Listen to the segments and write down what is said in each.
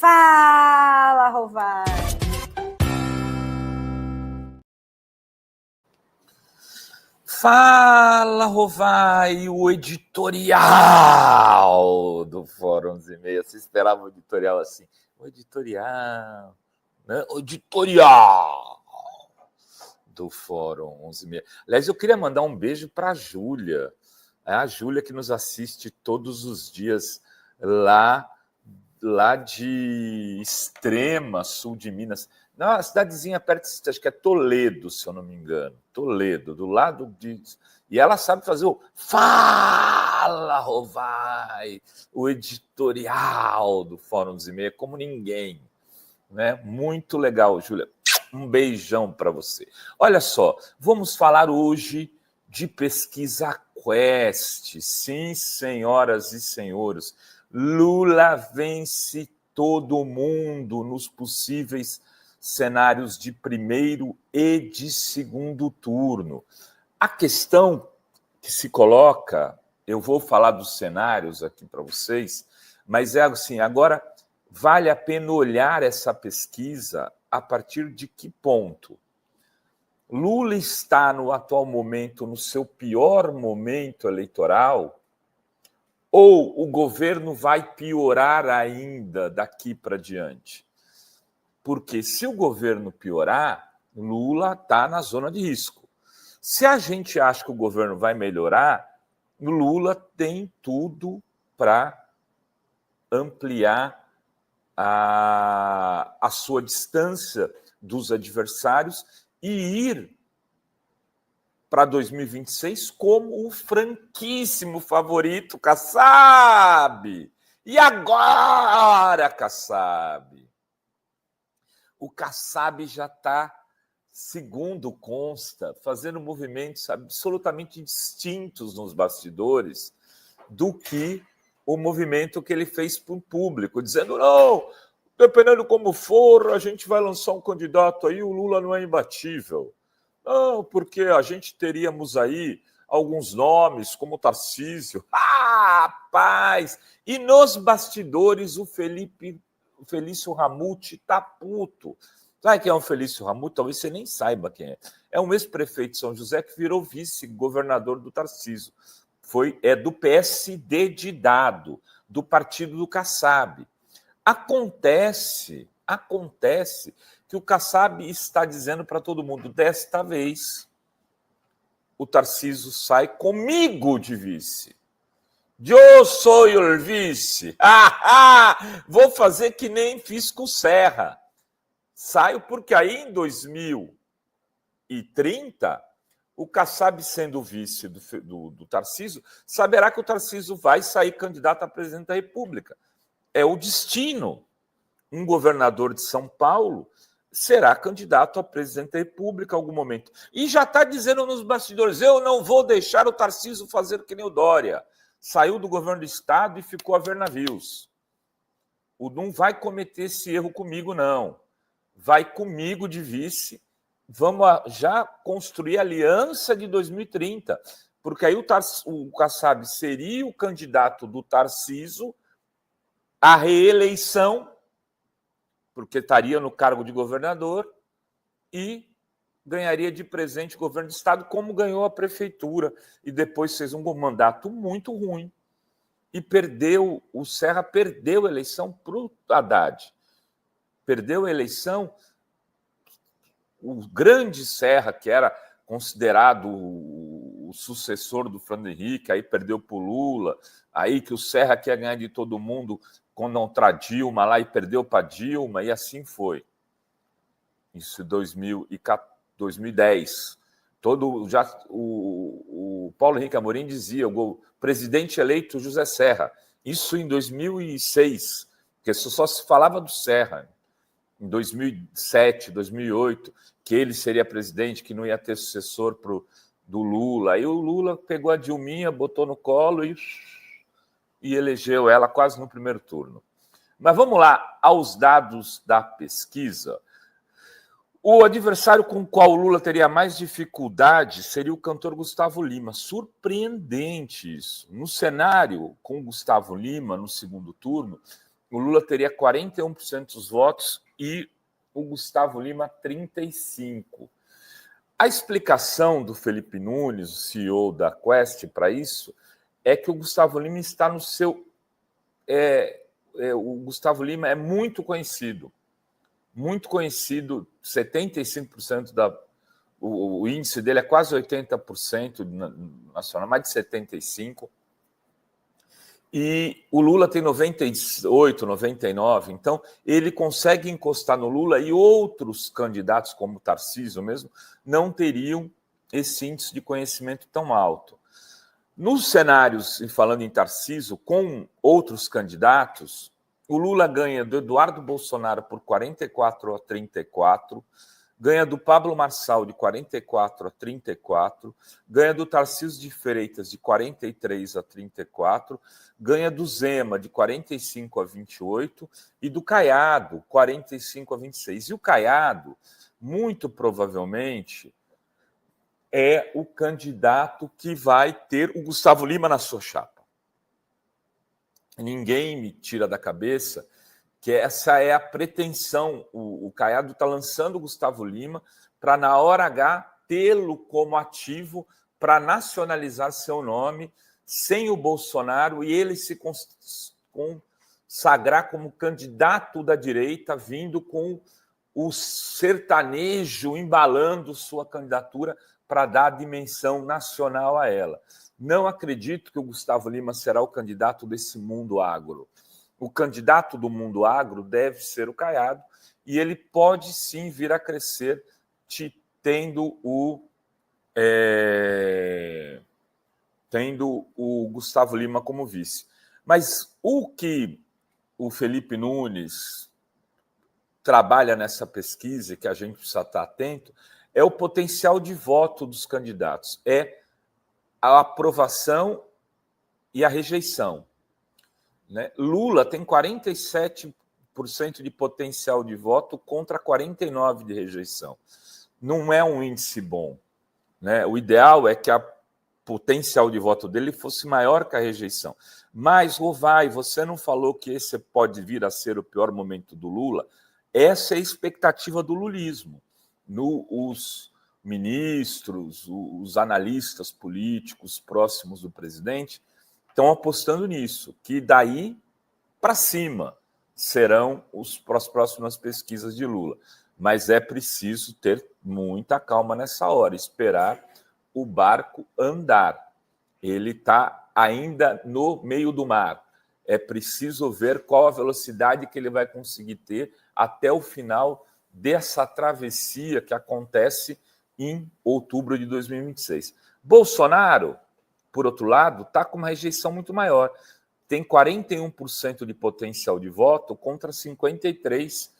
Fala, Rovai! Fala, Rovai, o editorial do Fórum 11h30. Você esperava um editorial assim? O editorial, né? O editorial do Fórum 11h30. Aliás, eu queria mandar um beijo para a Júlia. É a Júlia que nos assiste todos os dias lá de Extrema, sul de Minas. Uma cidadezinha perto, acho que é Toledo, se eu não me engano. Toledo, do lado de... E ela sabe fazer o Fala, Rovai, o editorial do Fórum 11h30, como ninguém. Né? Muito legal, Júlia. Um beijão para você. Olha só, vamos falar hoje de pesquisa Quest. Sim, senhoras e senhores, Lula vence todo mundo nos possíveis cenários de primeiro e de segundo turno. A questão que se coloca, eu vou falar dos cenários aqui para vocês, mas é assim, agora vale a pena olhar essa pesquisa a partir de que ponto? Lula está, no atual momento, no seu pior momento eleitoral, ou o governo vai piorar ainda daqui para diante? Porque se o governo piorar, Lula está na zona de risco. Se a gente acha que o governo vai melhorar, Lula tem tudo para ampliar a sua distância dos adversários e ir para 2026 como o franquíssimo favorito, Kassab. E agora, Kassab? O Kassab já está, segundo consta, fazendo movimentos absolutamente distintos nos bastidores do que o movimento que ele fez para o público, dizendo, não, dependendo como for, a gente vai lançar um candidato aí, o Lula não é imbatível. Não, porque a gente teríamos aí alguns nomes, como Tarcísio. Ah, rapaz! E nos bastidores, o Felício Ramute tá puto. Sabe quem é o Felício Ramute? Talvez você nem saiba quem é. É um ex-prefeito de São José que virou vice-governador do Tarcísio. É do PSD de Dado, do partido do Kassab. Acontece que o Kassab está dizendo para todo mundo, desta vez, o Tarcísio sai comigo de vice. Eu sou o vice. Vou fazer que nem fiz com o Serra. Saio porque aí em 2030, o Kassab sendo vice do Tarcísio, saberá que o Tarcísio vai sair candidato a presidente da República. É o destino. Um governador de São Paulo será candidato a presidente da República em algum momento. E já está dizendo nos bastidores, eu não vou deixar o Tarcísio fazer que nem o Dória. Saiu do governo do Estado e ficou a ver navios. Não vai cometer esse erro comigo, não. Vai comigo de vice. Vamos já construir a aliança de 2030. Porque aí o Kassab seria o candidato do Tarcísio à reeleição, porque estaria no cargo de governador e ganharia de presente o governo do Estado, como ganhou a prefeitura. E depois fez um mandato muito ruim. E o Serra perdeu a eleição para o Haddad. Perdeu a eleição, o grande Serra, que era considerado o sucessor do Fernando Henrique, aí perdeu para o Lula, aí que o Serra quer ganhar de todo mundo contra a Dilma lá e perdeu para a Dilma, e assim foi. Isso em 2010. O Paulo Henrique Amorim dizia, o presidente eleito José Serra. Isso em 2006, porque só se falava do Serra. Em 2007, 2008, que ele seria presidente, que não ia ter sucessor do Lula. Aí o Lula pegou a Dilminha, botou no colo e elegeu ela quase no primeiro turno. Mas vamos lá aos dados da pesquisa. O adversário com o qual o Lula teria mais dificuldade seria o cantor Gustavo Lima. Surpreendente isso. No cenário com o Gustavo Lima, no segundo turno, o Lula teria 41% dos votos e o Gustavo Lima 35%. A explicação do Felipe Nunes, o CEO da Quest, para isso, é que o Gustavo Lima está no seu... o Gustavo Lima é muito conhecido, 75% o índice dele é quase 80% nacional, mais de 75%. E o Lula tem 98, 99%, então ele consegue encostar no Lula e outros candidatos, como o Tarcísio mesmo, não teriam esse índice de conhecimento tão alto. Nos cenários, e falando em Tarcísio, com outros candidatos, o Lula ganha do Eduardo Bolsonaro por 44-34%, ganha do Pablo Marçal de 44-34%, ganha do Tarcísio de Freitas de 43-34%, ganha do Zema de 45-28% e do Caiado 45-26%. E o Caiado, muito provavelmente, é o candidato que vai ter o Gustavo Lima na sua chapa. Ninguém me tira da cabeça que essa é a pretensão. O Caiado está lançando o Gustavo Lima para, na hora H, tê-lo como ativo para nacionalizar seu nome sem o Bolsonaro e ele se consagrar como candidato da direita, vindo com o sertanejo embalando sua candidatura para dar dimensão nacional a ela. Não acredito que o Gustavo Lima será o candidato desse mundo agro. O candidato do mundo agro deve ser o Caiado e ele pode sim vir a crescer tendo o Gustavo Lima como vice. Mas o que o Felipe Nunes trabalha nessa pesquisa, que a gente precisa estar atento, é o potencial de voto dos candidatos, é a aprovação e a rejeição. Né? Lula tem 47% de potencial de voto contra 49% de rejeição. Não é um índice bom. Né? O ideal é que a potencial de voto dele fosse maior que a rejeição. Mas, Rovai, você não falou que esse pode vir a ser o pior momento do Lula? Essa é a expectativa do lulismo. Os ministros, os analistas políticos próximos do presidente estão apostando nisso, que daí para cima serão as próximas pesquisas de Lula. Mas é preciso ter muita calma nessa hora, esperar o barco andar. Ele está ainda no meio do mar. É preciso ver qual a velocidade que ele vai conseguir ter até o final dessa travessia que acontece em outubro de 2026. Bolsonaro, por outro lado, está com uma rejeição muito maior. Tem 41% de potencial de voto contra 53%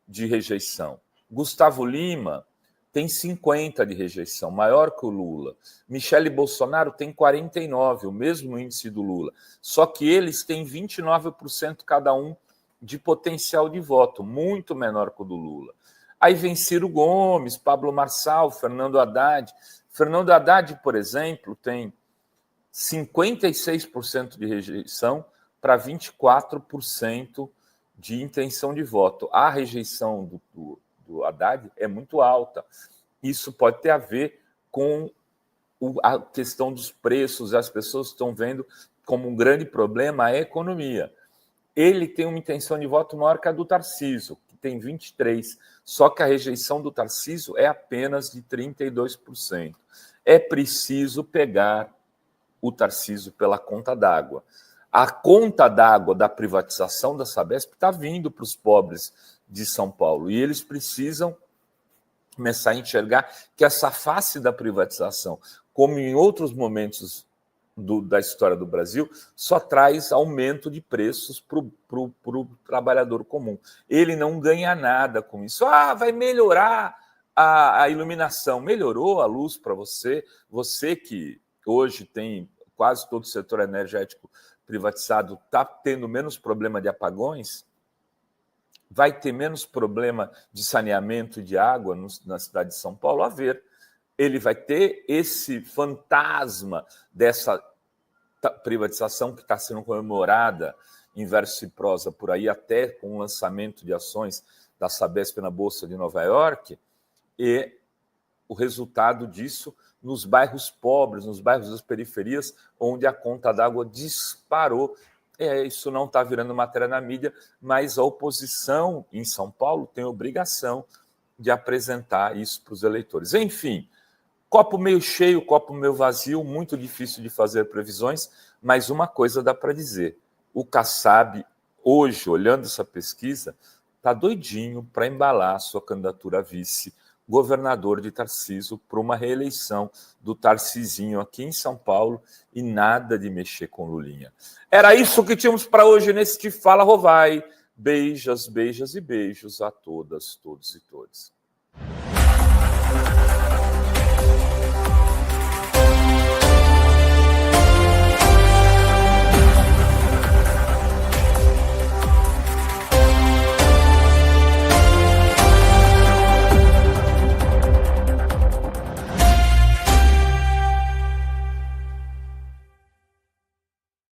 de rejeição. Gustavo Lima tem 50% de rejeição, maior que o Lula. Michele Bolsonaro tem 49%, o mesmo índice do Lula. Só que eles têm 29% cada um de potencial de voto, muito menor que o do Lula. Aí vem Ciro Gomes, Pablo Marçal, Fernando Haddad. Fernando Haddad, por exemplo, tem 56% de rejeição para 24% de intenção de voto. A rejeição do Haddad é muito alta. Isso pode ter a ver com a questão dos preços. As pessoas estão vendo como um grande problema a economia. Ele tem uma intenção de voto maior que a do Tarcísio, que tem 23%. Só que a rejeição do Tarcísio é apenas de 32%. É preciso pegar o Tarcísio pela conta d'água. A conta d'água da privatização da Sabesp está vindo para os pobres de São Paulo e eles precisam começar a enxergar que essa face da privatização, como em outros momentos da história do Brasil, só traz aumento de preços para o trabalhador comum. Ele não ganha nada com isso. Vai melhorar a iluminação. Melhorou a luz para você? Você que hoje tem quase todo o setor energético privatizado, está tendo menos problema de apagões? Vai ter menos problema de saneamento de água na cidade de São Paulo? A ver. Ele vai ter esse fantasma dessa privatização que está sendo comemorada em verso e prosa por aí, até com o lançamento de ações da Sabesp na Bolsa de Nova York, e o resultado disso nos bairros pobres, nos bairros das periferias, onde a conta d'água disparou. Isso não está virando matéria na mídia, mas a oposição em São Paulo tem obrigação de apresentar isso para os eleitores. Enfim, copo meio cheio, copo meio vazio, muito difícil de fazer previsões, mas uma coisa dá para dizer: o Kassab, hoje, olhando essa pesquisa, está doidinho para embalar a sua candidatura a vice-governador de Tarcísio para uma reeleição do Tarcisinho aqui em São Paulo, e nada de mexer com Lulinha. Era isso que tínhamos para hoje neste Fala Rovai. Beijas, beijas e beijos a todas, todos e todas.